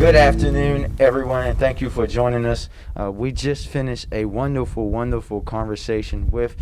Good afternoon, everyone, and thank you for joining us. We just finished a wonderful conversation with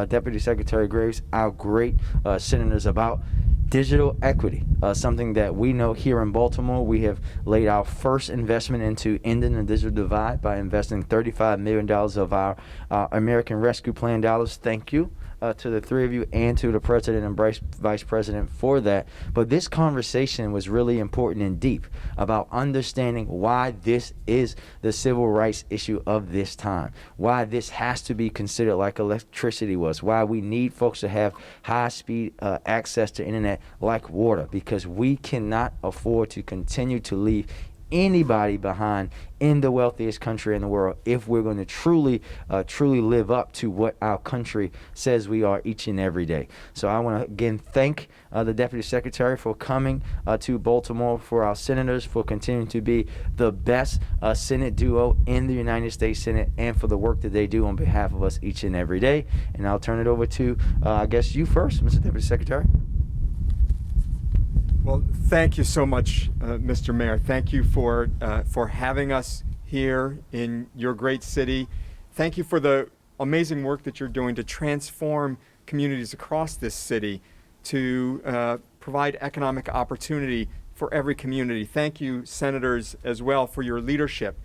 Deputy Secretary Graves, our great senators, about digital equity, something that we know here in Baltimore. We have laid our first investment into ending the digital divide by investing $35 million of our American Rescue Plan dollars. Thank you to the three of you and to the President and Vice President for that. But this conversation was really important and deep about understanding why this is the civil rights issue of this time, why this has to be considered like electricity was, why we need folks to have high-speed access to internet like water, because we cannot afford to continue to leave anybody behind in the wealthiest country in the world if we're going to truly live up to what our country says we are each and every day. So I want to again thank the Deputy Secretary for coming to Baltimore, for our senators for continuing to be the best Senate duo in the United States Senate, and for the work that they do on behalf of us each and every day. And I'll turn it over to I guess you first, Mr. Deputy Secretary. Well, thank you so much, Mr. Mayor. Thank you for having us here in your great city. Thank you for the amazing work that you're doing to transform communities across this city, to provide economic opportunity for every community. Thank you, senators, as well, for your leadership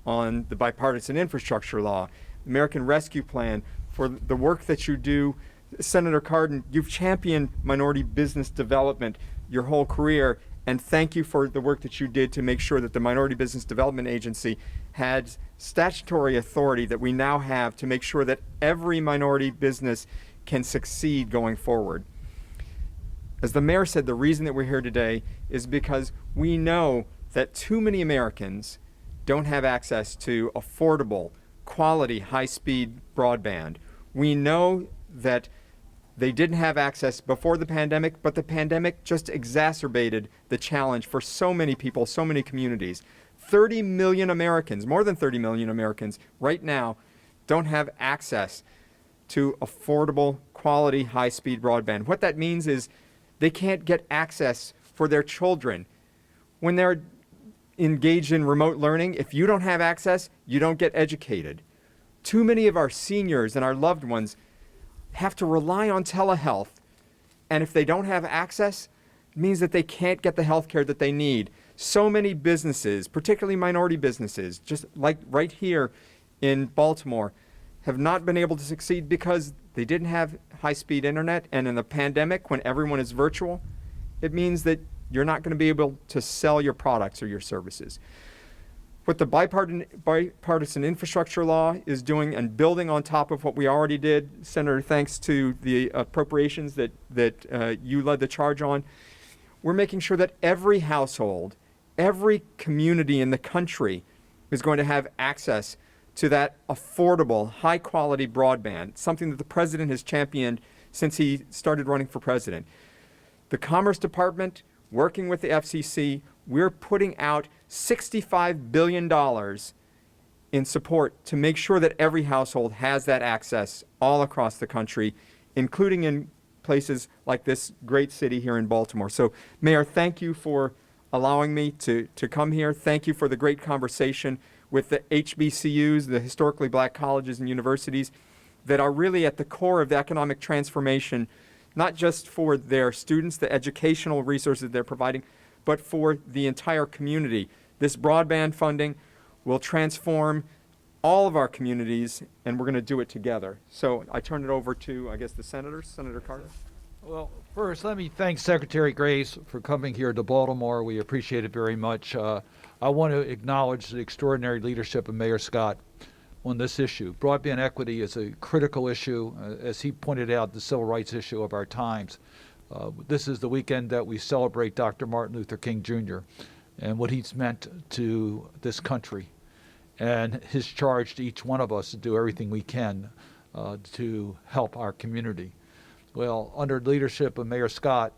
on the bipartisan infrastructure law, American Rescue Plan, for the work that you do. Senator Cardin, you've championed minority business development your whole career, and thank you for the work that you did to make sure that the Minority Business Development Agency had statutory authority that we now have to make sure that every minority business can succeed going forward. As the mayor said, the reason that we're here today is because we know that too many Americans don't have access to affordable, quality, high-speed broadband. We know that they didn't have access before the pandemic, but the pandemic just exacerbated the challenge for so many people, so many communities. 30 million Americans, more than 30 million Americans right now don't have access to affordable, quality, high-speed broadband. What that means is they can't get access for their children. When they're engaged in remote learning, if you don't have access, you don't get educated. Too many of our seniors and our loved ones have to rely on telehealth, and if they don't have access, it means that they can't get the health care that they need. So many businesses, particularly minority businesses, just like right here in Baltimore, have not been able to succeed because they didn't have high-speed internet, and in the pandemic, when everyone is virtual, it means that you're not going to be able to sell your products or your services. What the bipartisan infrastructure law is doing, and building on top of what we already did, Senator, thanks to the appropriations that you led the charge on, we're making sure that every household, every community in the country is going to have access to that affordable, high-quality broadband, something that the president has championed since he started running for president. The Commerce Department, working with the FCC, we're putting out $65 billion in support to make sure that every household has that access all across the country, including in places like this great city here in Baltimore. So, Mayor, thank you for allowing me to come here. Thank you for the great conversation with the HBCUs, the historically black colleges and universities, that are really at the core of the economic transformation, not just for their students, the educational resources they're providing, but for the entire community. This broadband funding will transform all of our communities, and we're going to do it together. So I turn it over to, I guess, the senators. Senator Carter. Well, first, let me thank Secretary Graves for coming here to Baltimore. We appreciate it very much. I want to acknowledge the extraordinary leadership of Mayor Scott on this issue. Broadband equity is a critical issue, as he pointed out, the civil rights issue of our times. This is the weekend that we celebrate Dr. Martin Luther King Jr. and what he's meant to this country, and his charge to each one of us to do everything we can to help our community. Well, under the leadership of Mayor Scott,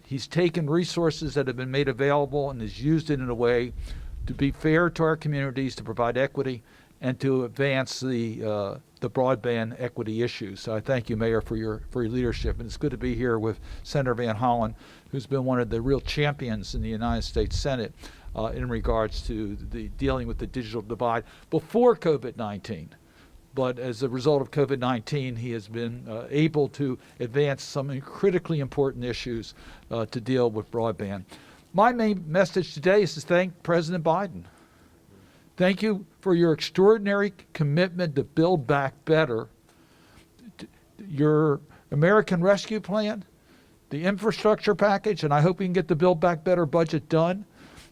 he's taken resources that have been made available and has used it in a way to be fair to our communities, to provide equity, and to advance the broadband equity issues. So I thank you, Mayor, for your leadership. And it's good to be here with Senator Van Hollen, who's been one of the real champions in the United States Senate in regards to the dealing with the digital divide before COVID-19. But as a result of COVID-19, he has been able to advance some critically important issues to deal with broadband. My main message today is to thank President Biden. Thank you for your extraordinary commitment to build back better. Your American Rescue Plan, the infrastructure package, and I hope we can get the Build Back Better budget done,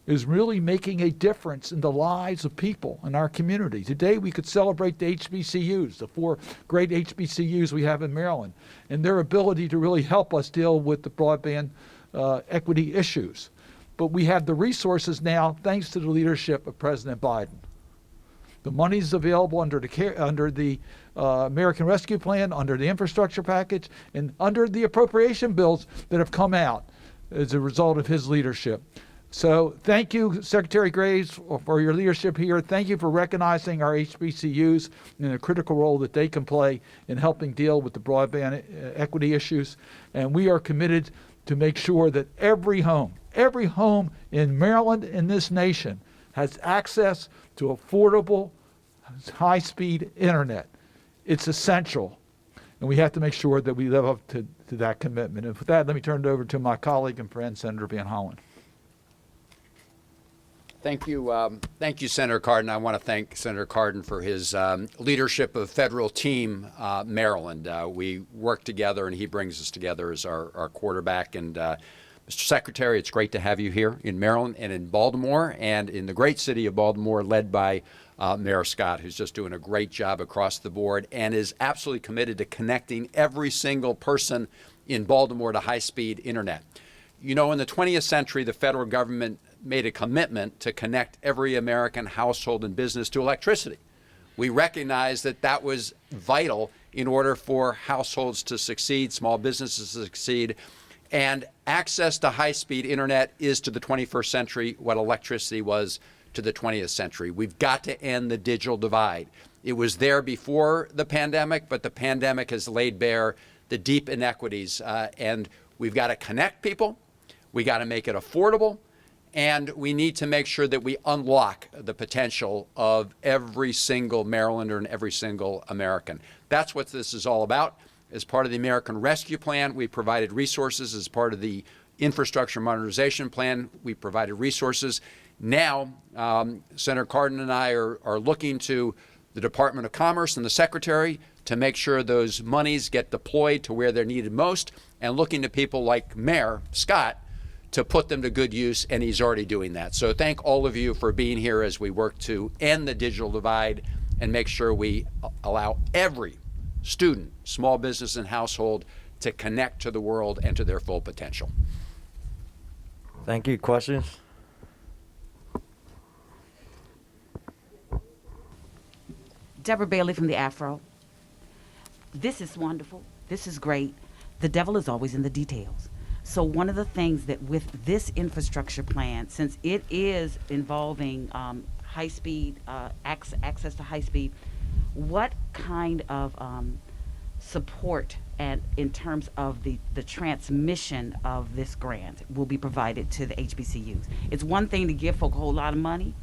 is really making a difference in the lives of people in our community. Today we could celebrate the HBCUs, the 4 great HBCUs we have in Maryland, and their ability to really help us deal with the broadband equity issues. But we have the resources now thanks to the leadership of President Biden. The money's available under the American Rescue Plan, under the infrastructure package, and under the appropriation bills that have come out as a result of his leadership. So thank you, Secretary Graves, for your leadership here. Thank you for recognizing our HBCUs and the critical role that they can play in helping deal with the broadband equity issues. And we are committed to make sure that every home in Maryland in this nation has access to affordable, high-speed internet. It's essential, and we have to make sure that we live up to that commitment. And with that, let me turn it over to my colleague and friend, Senator Van Hollen. Thank you, Senator Cardin. I want to thank Senator Cardin for his leadership of Federal Team Maryland. We work together, and he brings us together as our quarterback. And Mr. Secretary, it's great to have you here in Maryland and in Baltimore and in the great city of Baltimore, led by Mayor Scott, who's just doing a great job across the board and is absolutely committed to connecting every single person in Baltimore to high-speed internet. You know, in the 20th century, the federal government made a commitment to connect every American household and business to electricity. We recognized that that was vital in order for households to succeed, small businesses to succeed, and access to high-speed internet is to the 21st century what electricity was to the 20th century. We've got to end the digital divide. It was there before the pandemic, but the pandemic has laid bare the deep inequities, and we've got to connect people. We got to make it affordable. And we need to make sure that we unlock the potential of every single Marylander and every single American. That's what this is all about. As part of the American Rescue Plan, we provided resources. As part of the Infrastructure Modernization Plan, we provided resources. Now, Senator Cardin and I are looking to the Department of Commerce and the Secretary to make sure those monies get deployed to where they're needed most, and looking to people like Mayor Scott to put them to good use, and he's already doing that. So thank all of you for being here as we work to end the digital divide and make sure we allow every student, small business, and household to connect to the world and to their full potential. Thank you. Questions? Deborah Bailey from the Afro. This is wonderful. This is great. The devil is always in the details. So one of the things that with this infrastructure plan, since it is involving high-speed, access to high-speed, what kind of support and in terms of the transmission of this grant will be provided to the HBCUs? It's one thing to give folk a whole lot of money.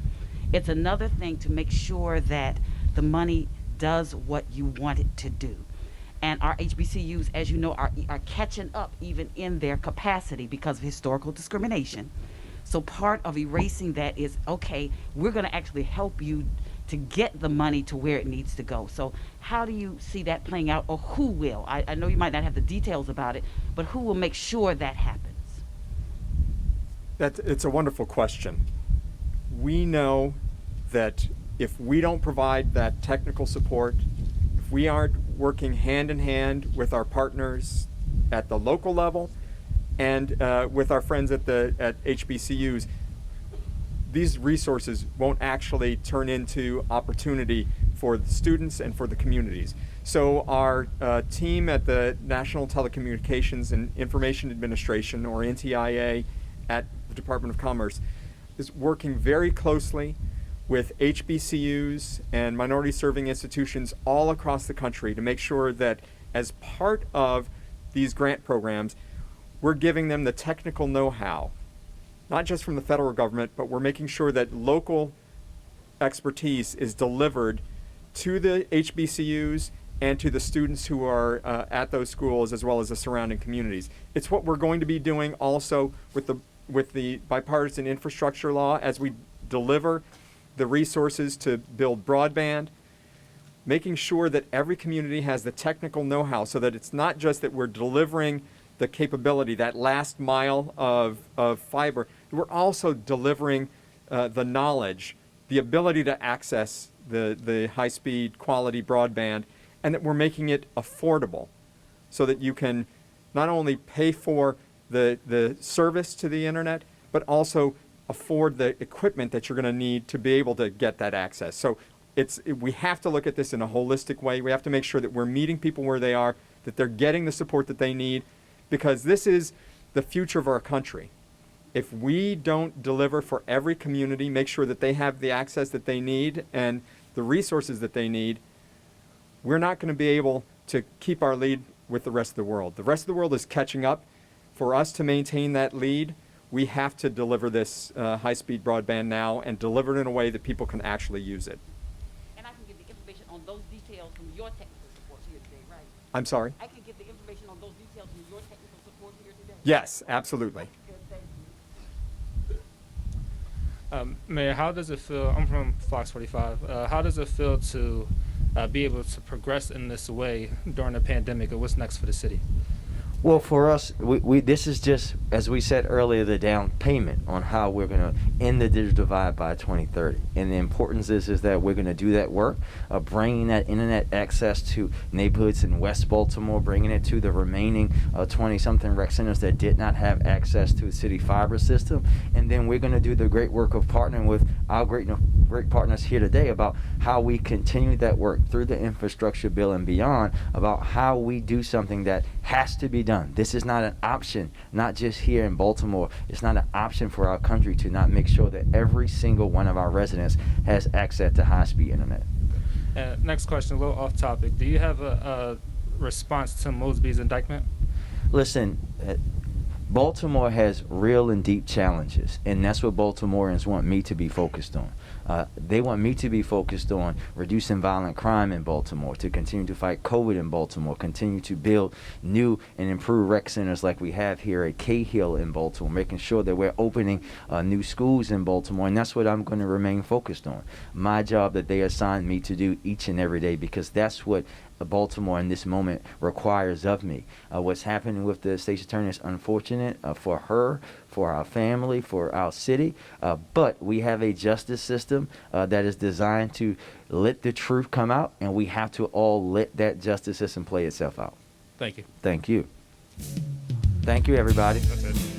It's another thing to make sure that the money does what you want it to do. And our HBCUs, as you know, are catching up even in their capacity because of historical discrimination. So part of erasing that is, okay, we're going to actually help you to get the money to where it needs to go. So how do you see that playing out, or who will? I know you might not have the details about it, but who will make sure that happens? It's a wonderful question. We know that if we don't provide that technical support, if we aren't working hand in hand with our partners at the local level and with our friends at HBCUs, these resources won't actually turn into opportunity for the students and for the communities. So our team at the National Telecommunications and Information Administration, or NTIA, at the Department of Commerce, is working very closely with HBCUs and minority serving institutions all across the country to make sure that as part of these grant programs, we're giving them the technical know-how, not just from the federal government, but we're making sure that local expertise is delivered to the HBCUs and to the students who are at those schools, as well as the surrounding communities. It's what we're going to be doing also with the bipartisan infrastructure law as we deliver the resources to build broadband, making sure that every community has the technical know-how so that it's not just that we're delivering the capability, that last mile of fiber, we're also delivering the knowledge, the ability to access the high-speed quality broadband, and that we're making it affordable so that you can not only pay for the service to the internet, but also afford the equipment that you're going to need to be able to get that access. So we have to look at this in a holistic way. We have to make sure that we're meeting people where they are, that they're getting the support that they need, because this is the future of our country. If we don't deliver for every community, make sure that they have the access that they need and the resources that they need, we're not going to be able to keep our lead with the rest of the world. The rest of the world is catching up. For us to maintain that lead, we have to deliver this high-speed broadband now and deliver it in a way that people can actually use it. And I can get the information on those details from your technical support here today, right? I'm sorry? I can get the information on those details from your technical support here today? Yes, absolutely. Good, thank you. Mayor, how does it feel? I'm from Fox 45. How does it feel to be able to progress in this way during the pandemic, and what's next for the city? Well, for us, this is just, as we said earlier, the down payment on how we're going to end the digital divide by 2030. And the importance is that we're going to do that work of bringing that internet access to neighborhoods in West Baltimore, bringing it to the remaining 20-something rec centers that did not have access to the city fiber system. And then we're going to do the great work of partnering with our great partners here today about how we continue that work through the infrastructure bill and beyond, about how we do something that has to be done. This is not an option, not just here in Baltimore. It's not an option for our country to not make sure that every single one of our residents has access to high-speed internet. Next question, a little off topic. Do you have a response to Mosby's indictment? Listen, Baltimore has real and deep challenges, and that's what Baltimoreans want me to be focused on. They want me to be focused on reducing violent crime in Baltimore, to continue to fight COVID in Baltimore, continue to build new and improved rec centers like we have here at Cahill in Baltimore, making sure that we're opening new schools in Baltimore, and that's what I'm going to remain focused on. My job that they assigned me to do each and every day, because that's what Baltimore in this moment requires of me. What's happening with the state's attorney is unfortunate for her, for our family, for our city, but we have a justice system that is designed to let the truth come out, and we have to all let that justice system play itself out. Thank you. Thank you. Thank you, everybody. That's it.